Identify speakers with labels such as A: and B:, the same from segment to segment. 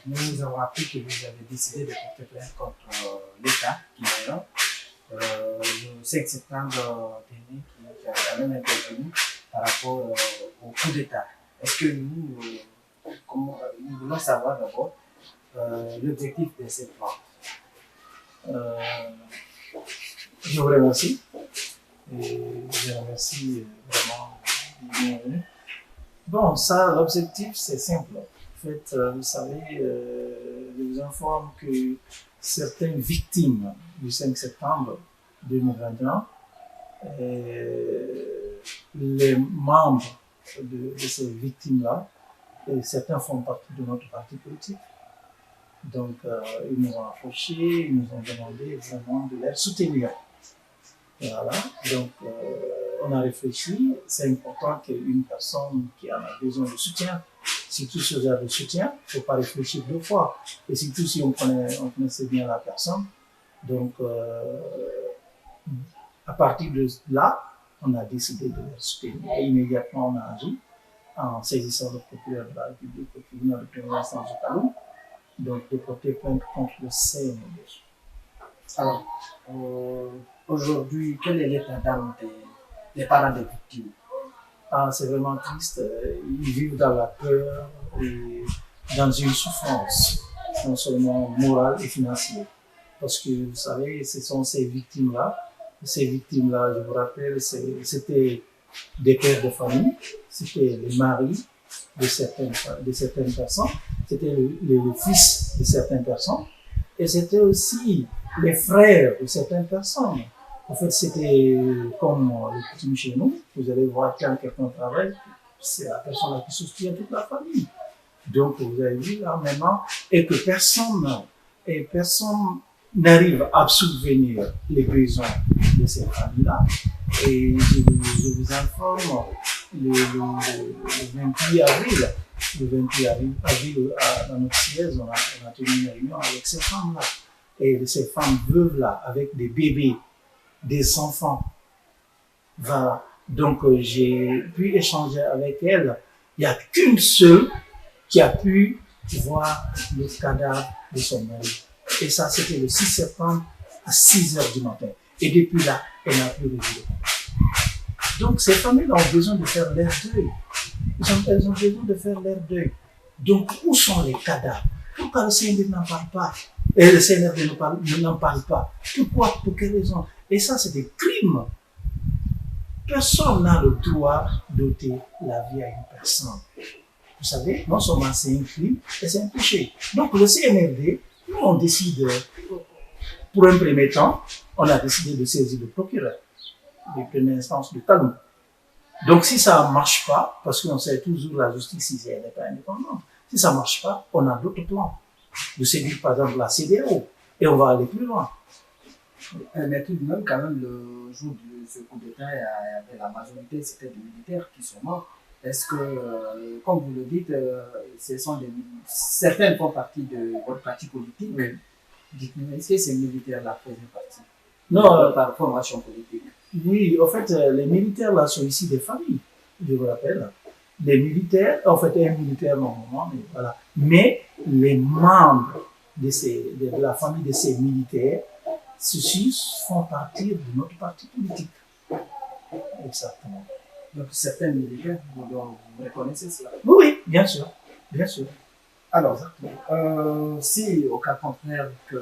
A: Nous avons appris que vous avez décidé de porter plainte contre l'État guinéen le 5 septembre dernier qui a quand même intervenu par rapport au coup d'État. Est-ce que nous voulons savoir d'abord l'objectif de cette plainte?
B: Je vous remercie. Et je remercie vraiment du bienvenu. Bon, ça, l'objectif, c'est simple. En fait, vous savez, je vous informe que certaines victimes du 5 septembre 2021, les membres de ces victimes-là, et certains font partie de notre parti politique. Donc, ils nous ont approchés, ils nous ont demandé vraiment de les soutenir. Voilà, donc on a réfléchi, c'est important qu'une personne qui en a besoin de soutien, surtout ce genre de soutien, il ne faut pas réfléchir deux fois, et surtout si on connaissait bien la personne. Donc à partir de là, on a décidé de les soutenir et immédiatement on a agi en saisissant le procureur de la République au tribunal de première instance de Kaloum, donc de porter plainte contre le CND.
A: Alors, aujourd'hui, quel est l'état d'âme des parents des victimes?
B: C'est vraiment triste. Ils vivent dans la peur et dans une souffrance, non seulement morale et financière. Parce que vous savez, ce sont ces victimes-là. Ces victimes-là, je vous rappelle, c'était des pères de famille, c'était les maris de certaines personnes, c'était le fils de certaines personnes, et c'était aussi les frères de certaines personnes. En fait, c'était comme le coutume chez nous. Vous allez voir quand quelqu'un travaille, c'est la personne qui soutient toute la famille. Donc, vous avez vu là maintenant, et que personne n'arrive à subvenir les besoins de ces familles-là. Et je vous informe, le 28 avril, dans notre siège, on a tenu une réunion avec ces femmes-là. Et ces femmes veuves-là, avec des bébés, des enfants. Voilà. Donc, j'ai pu échanger avec elles. Il n'y a qu'une seule qui a pu voir le cadavre de son mari. Et ça, c'était le 6 septembre à 6 heures du matin. Et depuis là, elle n'a plus revu le corps. Donc, ces familles ont besoin de faire leur deuil. Elles ont besoin de faire leur deuil. Donc, où sont les cadavres? Pourquoi le CNR n'en parle pas? Et le CNR n'en parle pas. Pourquoi? Pour quelles raisons? Et ça, c'est des crimes. Personne n'a le droit d'ôter la vie à une personne. Vous savez, non seulement c'est un crime, et c'est un péché. Donc le CNRD, nous on décide, pour un premier temps, on a décidé de saisir le procureur de première instance de Kaloum. Donc si ça ne marche pas, parce qu'on sait toujours la justice ici, elle n'est pas indépendante, si ça ne marche pas, on a d'autres plans. De saisir par exemple la CEDEAO, et on va aller plus loin.
A: Mais tout de même, quand même, le jour de ce coup d'État, il y avait la majorité, c'était des militaires qui sont morts. Est-ce que, comme vous le dites, certains font partie de votre parti politique?
B: Oui.
A: Dites-nous, est-ce que ces militaires-là faisaient partie?
B: Non,
A: par formation politique.
B: Oui, en fait, les militaires là sont ici des familles, je vous rappelle. Les militaires, en fait, un militaire normalement, mais voilà. Mais les membres de la famille de ces militaires, ceux-ci font partie de notre parti politique. Exactement.
A: Donc, certains militaires, vous reconnaissez cela?
B: Oui, bien sûr. Bien sûr.
A: Alors, si au cas contraire, que,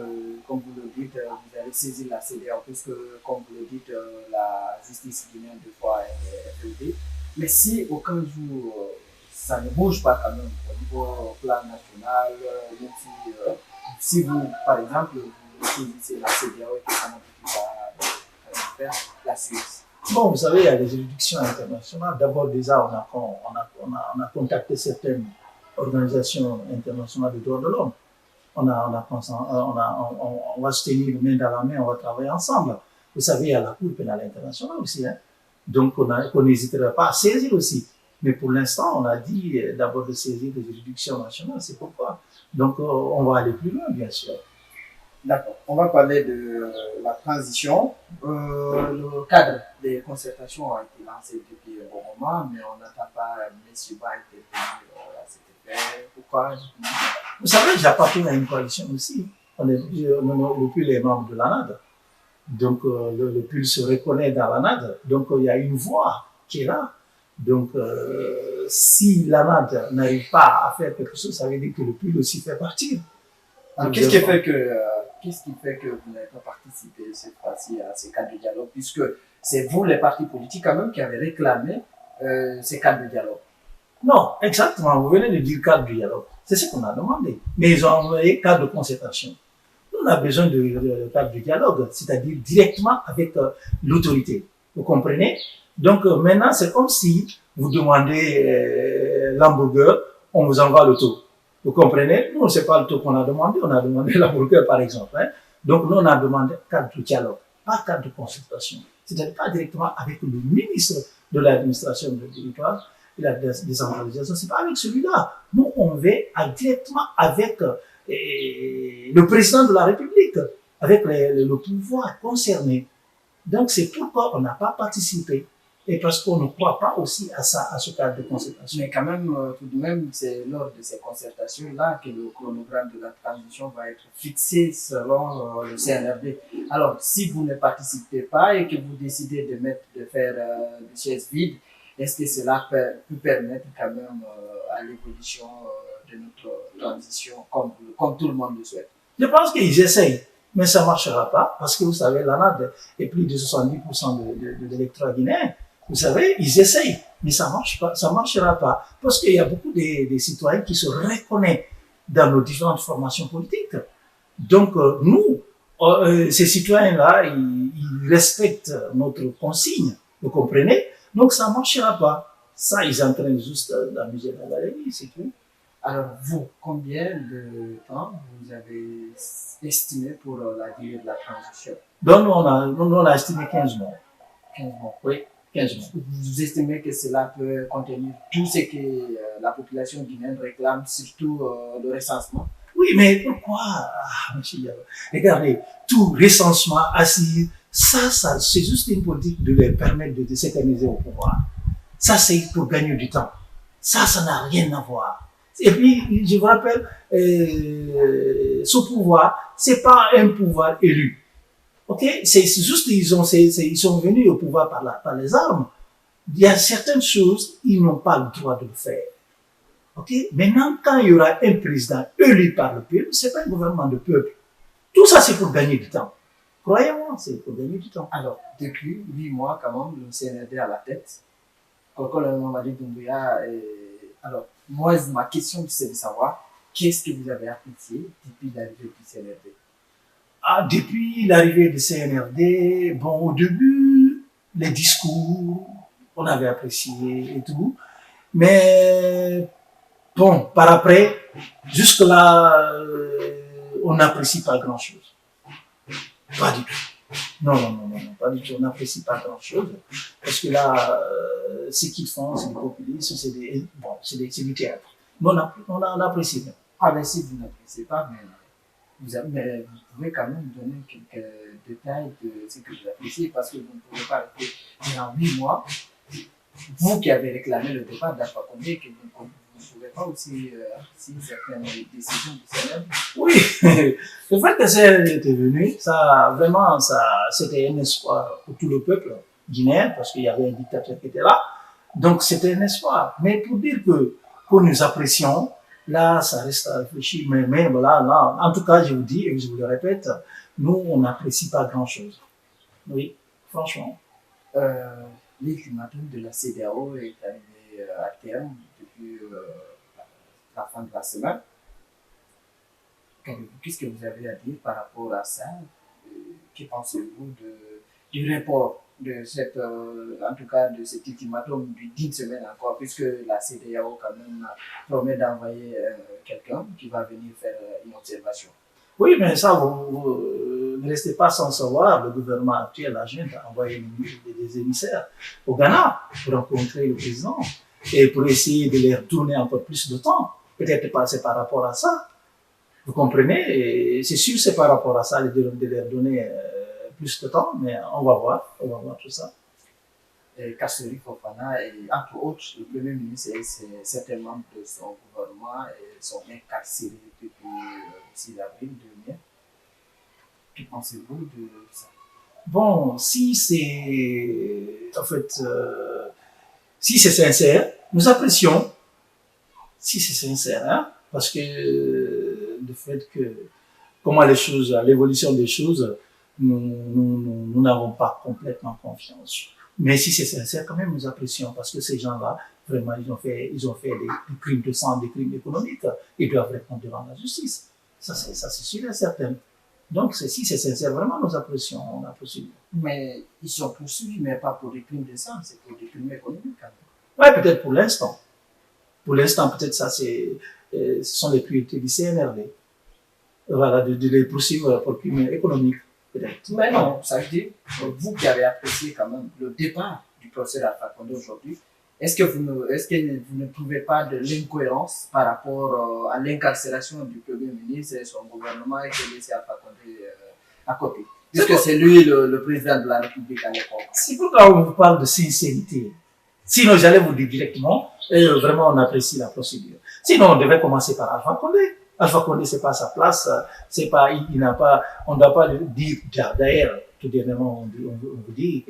A: comme vous le dites, vous allez saisir la CEDEAO, puisque, comme vous le dites, la justice guinéenne de fois est élevée, mais si aucun jour ça ne bouge pas quand même au niveau plan national, même si vous, par exemple, vous saisissez la CEDEAO et que ça n'aboutit pas faire la Suisse.
B: Bon, vous savez, il y a des juridictions internationales. D'abord, déjà, on a contacté certaines organisations internationales des droits de l'homme. On va se tenir main dans la main, on va travailler ensemble. Vous savez, il y a la Cour pénale internationale aussi. Hein? Donc, on n'hésitera pas à saisir aussi. Mais pour l'instant, on a dit d'abord de saisir des juridictions nationales. C'est pourquoi. Donc, on va aller plus loin, bien sûr.
A: D'accord. On va parler de la transition. Le cadre des concertations a été lancé depuis un bon moment, mais on n'attend pas M. Ba intervenir à cet effet. Pourquoi?
B: Vous savez, j'appartiens à une coalition aussi. On est depuis les membres de l'ANAD. Donc, le PUL se reconnaît dans l'ANAD. Donc, il y a une voix qui est là. Donc, si l'ANAD n'arrive pas à faire quelque chose, ça veut dire que le PUL aussi fait partie.
A: Qu'est-ce qui fait que vous n'avez pas participé cette fois-ci à ces cadres de dialogue, puisque c'est vous, les partis politiques, quand même, qui avez réclamé ces cadres de dialogue?
B: Non, exactement. Vous venez de dire cadre de dialogue. C'est ce qu'on a demandé. Mais ils ont envoyé cadre de concertation. On a besoin de cadre de dialogue, c'est-à-dire directement avec l'autorité. Vous comprenez? Donc maintenant, c'est comme si vous demandez l'hamburger, on vous envoie le taux. Vous comprenez? Nous, c'est pas le taux qu'on a demandé l'hamburger par exemple. Hein. Donc nous, on a demandé cadre de dialogue, pas cadre de concertation. C'est-à-dire pas directement avec le ministre de l'administration du territoire et la décentralisation. C'est pas avec celui-là. Nous, on va directement avec le président de la République, avec le pouvoir concerné. Donc, c'est pourquoi on n'a pas participé. Et parce qu'on ne croit pas aussi à ça, à ce cadre de concertation.
A: Mais quand même, tout de même, c'est lors de ces concertations-là que le chronogramme de la transition va être fixé selon le CNRD. Alors, si vous ne participez pas et que vous décidez de faire des chaises vides, est-ce que cela peut permettre quand même à l'évolution de notre transition comme tout le monde le souhaite?
B: Je pense qu'ils essayent, mais ça ne marchera pas parce que vous savez, l'ANAD est plus de 70% de l'électorat guinéen. Vous savez, ils essayent, mais ça marchera pas parce qu'il y a beaucoup de citoyens qui se reconnaissent dans nos différentes formations politiques. Donc, nous, ces citoyens-là, ils respectent notre consigne, vous comprenez? Donc, ça marchera pas. Ça, ils entraînent juste d'amuser la galerie, c'est tout.
A: Alors, vous, combien de temps vous avez estimé pour la durée de la transition?
B: Donc, nous, on a estimé 15 mois.
A: 15 mois.
B: Oui, 15 mois.
A: Vous estimez que cela peut contenir tout ce que la population guinéenne réclame, surtout le recensement?
B: Oui, mais pourquoi regardez, tout recensement, assis, ça, c'est juste une politique de leur permettre de s'éterniser au pouvoir. Ça, c'est pour gagner du temps. Ça n'a rien à voir. Et puis, je vous rappelle, ce pouvoir, c'est pas un pouvoir élu. Ok? C'est juste, ils sont venus au pouvoir par les armes. Il y a certaines choses, ils n'ont pas le droit de le faire. Ok? Maintenant, quand il y aura un président élu par le peuple, c'est pas un gouvernement de peuple. Tout ça, c'est pour gagner du temps. Croyez-moi, c'est pour gagner du temps.
A: Alors, depuis 8 mois, quand même, le CNRD à la tête, Koko Mamadi Doumbouya, alors, moi, ma question, c'est de savoir qu'est-ce que vous avez apprécié depuis l'arrivée du CNRD?
B: Depuis l'arrivée du CNRD, bon, au début, les discours, on avait apprécié et tout. Mais, bon, par après, jusque-là, on n'apprécie pas grand-chose. Pas du tout. Non, pas du tout. On n'apprécie pas grand-chose. Parce que là, ce qu'ils font, c'est du populisme, c'est du théâtre. Mais on apprécie bien.
A: Ah, mais si vous n'appréciez pas, mais vous pouvez quand même donner quelques détails de ce que vous appréciez, parce que vous ne pouvez pas rester durant 8 mois. Vous qui avez réclamé le départ d'Alpha Condé, que vous ne pouvez pas aussi apprécier certaines décisions du CNRD.
B: Oui, le fait que le CNRD était venu, vraiment, c'était un espoir pour tout le peuple guinéen, parce qu'il y avait un dictateur qui était là. Donc, c'était un espoir. Mais pour dire que nous apprécions, là, ça reste à réfléchir. Mais voilà, là, en tout cas, je vous dis, et je vous le répète, nous, on n'apprécie pas grand-chose. Oui, franchement.
A: L'ultimatum de la CEDEAO est arrivé à terme depuis la fin de la semaine. Qu'est-ce que vous avez à dire par rapport à ça? Que pensez-vous du report de en tout cas de cet ultimatum d'une semaine encore, puisque la CEDEAO quand même promet d'envoyer quelqu'un qui va venir faire une observation?
B: Oui, mais ça, vous ne restez pas sans savoir. Le gouvernement actuel, la junte, a envoyé des émissaires au Ghana pour rencontrer le président et pour essayer de leur donner encore plus de temps. Peut-être pas c'est par rapport à ça. Vous comprenez? C'est sûr c'est par rapport à ça de leur donner plus de temps, mais on va voir tout ça.
A: Kasseri Fofana et entre autres, le Premier ministre et certains membres de son gouvernement sont incarcérés depuis le 6 avril dernier. Que pensez-vous de ça?
B: Bon, si c'est en fait, si c'est sincère, nous apprécions. Si c'est sincère, hein, parce que le fait que comment les choses, l'évolution des choses, nous n'avons pas complètement confiance. Mais si c'est sincère, quand même, nous apprécions parce que ces gens-là, vraiment, ils ont fait des crimes de sang, des crimes économiques. Ils doivent répondre devant la justice. Ça, c'est sûr et certain. Donc, si c'est sincère, vraiment, nous apprécions, on apprécie.
A: Mais ils sont poursuivis, mais pas pour des crimes de sang, c'est pour des crimes économiques.
B: Oui, peut-être pour l'instant. Pour l'instant, peut-être ça, ce sont les priorités du CNRD. Voilà, de les poursuivre pour crimes économiques, peut-être.
A: Mais non, ça veut dire, vous qui avez apprécié quand même le départ du procès d'Alpha Condé aujourd'hui, est-ce que vous ne trouvez pas de l'incohérence par rapport à l'incarcération du Premier ministre et son gouvernement et de laisser Alpha Condé à côté? Puisque c'est lui le président de la République à l'époque.
B: C'est pourquoi on vous parle de sincérité. Sinon, j'allais vous dire directement, et vraiment, on apprécie la procédure. Sinon, on devait commencer par Alpha Condé. Alpha Condé, c'est pas sa place, c'est pas, il n'a pas, on ne doit pas dire, d'ailleurs, tout dernièrement, on vous dit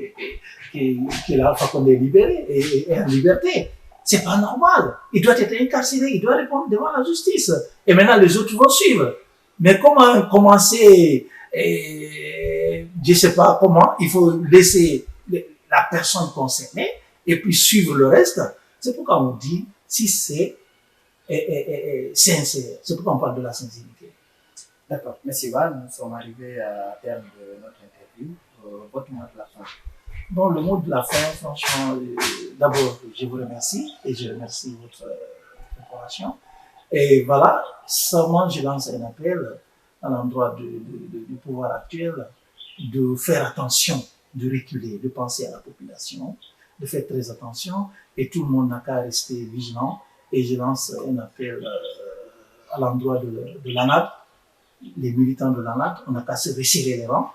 B: que l'Alpha Condé est libéré et en liberté. C'est pas normal. Il doit être incarcéré, il doit répondre devant la justice. Et maintenant, les autres vont suivre. Mais comment commencer, je sais pas comment, il faut laisser la personne concernée et puis suivre le reste. C'est pourquoi on dit, si c'est sincère. C'est pourquoi on parle de la sincérité.
A: D'accord. Merci, Val. Nous sommes arrivés à terme de notre interview. Votre mot de la fin.
B: Bon, le mot de la fin, franchement, d'abord, je vous remercie et je remercie votre préparation. Et voilà, seulement je lance un appel à l'endroit du pouvoir actuel de faire attention, de reculer, de penser à la population, de faire très attention et tout le monde n'a qu'à rester vigilant. Et je lance un appel à l'endroit de l'ANAD, les militants de l'ANAD, on n'a qu'à se resserrer les rangs,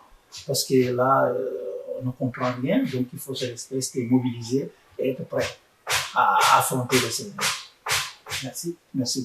B: parce que là, on ne comprend rien, donc il faut rester mobilisé et être prêt à affronter le Seigneur.
A: Merci.
B: Merci.